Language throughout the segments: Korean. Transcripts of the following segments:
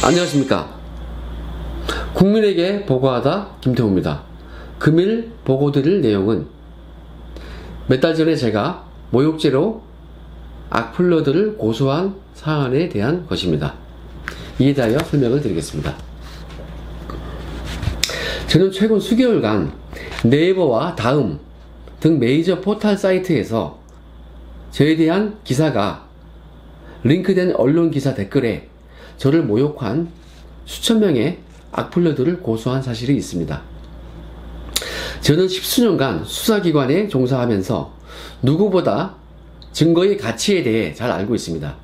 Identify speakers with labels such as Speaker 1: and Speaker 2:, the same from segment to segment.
Speaker 1: 안녕하십니까. 국민에게 보고하다 김태우입니다. 금일 보고드릴 내용은 몇 달 전에 제가 모욕죄로 악플러들을 고소한 사안에 대한 것입니다. 이에 대하여 설명을 드리겠습니다. 저는 최근 수개월간 네이버와 다음 등 메이저 포털 사이트에서 저에 대한 기사가 링크된 언론 기사 댓글에 저를 모욕한 수천 명의 악플러들을 고소한 사실이 있습니다. 저는 십수년간 수사기관에 종사하면서 누구보다 증거의 가치에 대해 잘 알고 있습니다.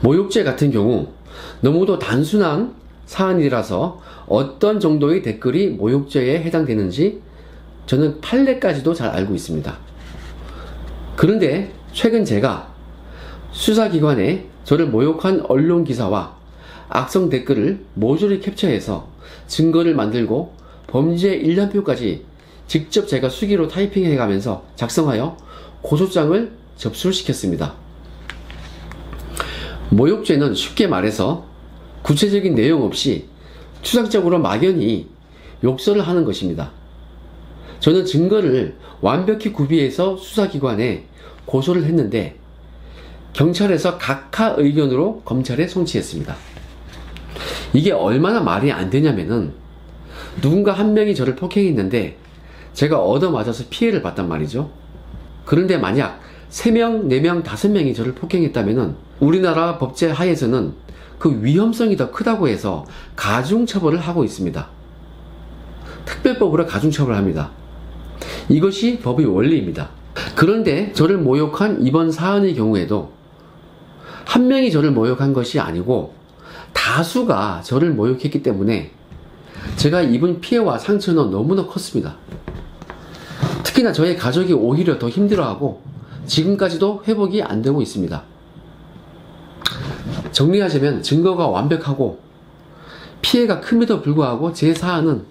Speaker 1: 모욕죄 같은 경우 너무도 단순한 사안이라서 어떤 정도의 댓글이 모욕죄에 해당되는지 저는 판례까지도 잘 알고 있습니다. 그런데 최근 제가 수사기관에 저를 모욕한 언론 기사와 악성 댓글을 모조리 캡처해서 증거를 만들고 범죄 일람표까지 직접 제가 수기로 타이핑해 가면서 작성하여 고소장을 접수를 시켰습니다. 모욕죄는 쉽게 말해서 구체적인 내용 없이 추상적으로 막연히 욕설을 하는 것입니다. 저는 증거를 완벽히 구비해서 수사기관에 고소를 했는데 경찰에서 각하 의견으로 검찰에 송치했습니다. 이게 얼마나 말이 안 되냐면은 누군가 한 명이 저를 폭행했는데 제가 얻어맞아서 피해를 봤단 말이죠. 그런데 만약 3명, 4명, 5명이 저를 폭행했다면은 우리나라 법제 하에서는 그 위험성이 더 크다고 해서 가중처벌을 하고 있습니다. 특별법으로 가중처벌을 합니다. 이것이 법의 원리입니다. 그런데 저를 모욕한 이번 사안의 경우에도 한 명이 저를 모욕한 것이 아니고 다수가 저를 모욕했기 때문에 제가 입은 피해와 상처는 너무나 컸습니다. 특히나 저의 가족이 오히려 더 힘들어하고 지금까지도 회복이 안 되고 있습니다. 정리하자면 증거가 완벽하고 피해가 큼에도 불구하고 제 사안은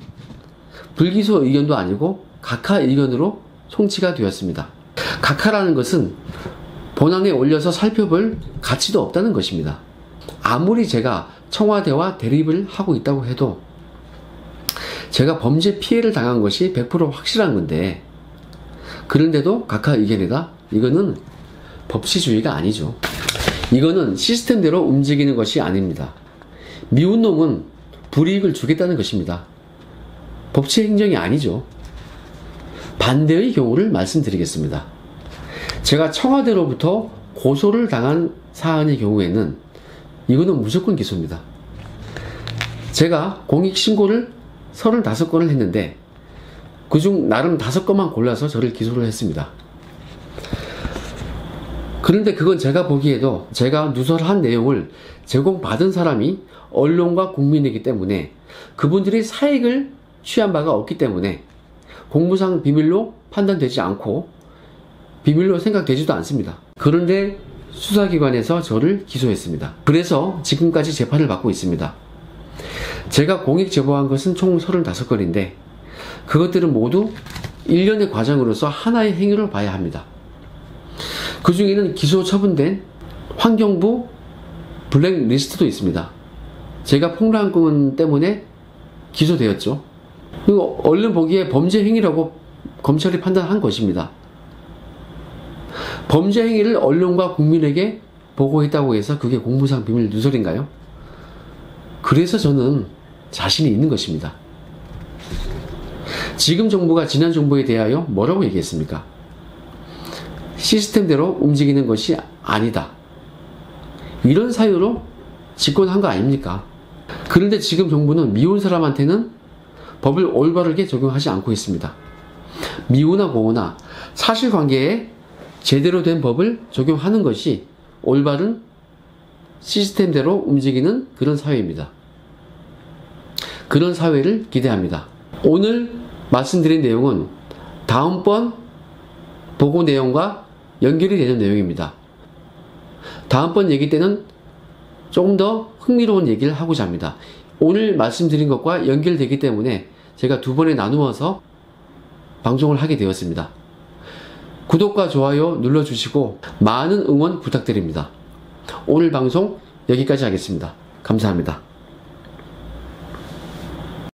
Speaker 1: 불기소 의견도 아니고 각하 의견으로 송치가 되었습니다. 각하라는 것은 본안에 올려서 살펴볼 가치도 없다는 것입니다. 아무리 제가 청와대와 대립을 하고 있다고 해도 제가 범죄 피해를 당한 것이 100% 확실한 건데 그런데도 각하 의견이다? 이거는 법치주의가 아니죠. 이거는 시스템대로 움직이는 것이 아닙니다. 미운 놈은 불이익을 주겠다는 것입니다. 법치 행정이 아니죠. 반대의 경우를 말씀드리겠습니다. 제가 청와대로부터 고소를 당한 사안의 경우에는 이거는 무조건 기소입니다. 제가 공익신고를 35건을 했는데 그중 나름 5건만 골라서 저를 기소를 했습니다. 그런데 그건 제가 보기에도 제가 누설한 내용을 제공받은 사람이 언론과 국민이기 때문에 그분들이 사익을 취한 바가 없기 때문에 공무상 비밀로 판단되지 않고 비밀로 생각되지도 않습니다. 그런데 수사기관에서 저를 기소했습니다. 그래서 지금까지 재판을 받고 있습니다. 제가 공익 제보한 것은 총 35건인데 그것들은 모두 일련의 과정으로서 하나의 행위로 봐야 합니다. 그 중에는 기소 처분된 환경부 블랙리스트도 있습니다. 제가 폭로한 때문에 기소되었죠. 그리고 얼른 보기에 범죄 행위라고 검찰이 판단한 것입니다. 범죄 행위를 언론과 국민에게 보고했다고 해서 그게 공무상 비밀 누설인가요? 그래서 저는 자신이 있는 것입니다. 지금 정부가 지난 정부에 대하여 뭐라고 얘기했습니까? 시스템대로 움직이는 것이 아니다. 이런 사유로 집권한 거 아닙니까? 그런데 지금 정부는 미운 사람한테는 법을 올바르게 적용하지 않고 있습니다. 미우나 고우나 사실관계에 제대로 된 법을 적용하는 것이 올바른 시스템대로 움직이는 그런 사회입니다. 그런 사회를 기대합니다. 오늘 말씀드린 내용은 다음번 보고 내용과 연결이 되는 내용입니다. 다음번 얘기 때는 조금 더 흥미로운 얘기를 하고자 합니다. 오늘 말씀드린 것과 연결되기 때문에 제가 2번에 나누어서 방송을 하게 되었습니다. 구독과 좋아요 눌러주시고 많은 응원 부탁드립니다. 오늘 방송 여기까지 하겠습니다. 감사합니다.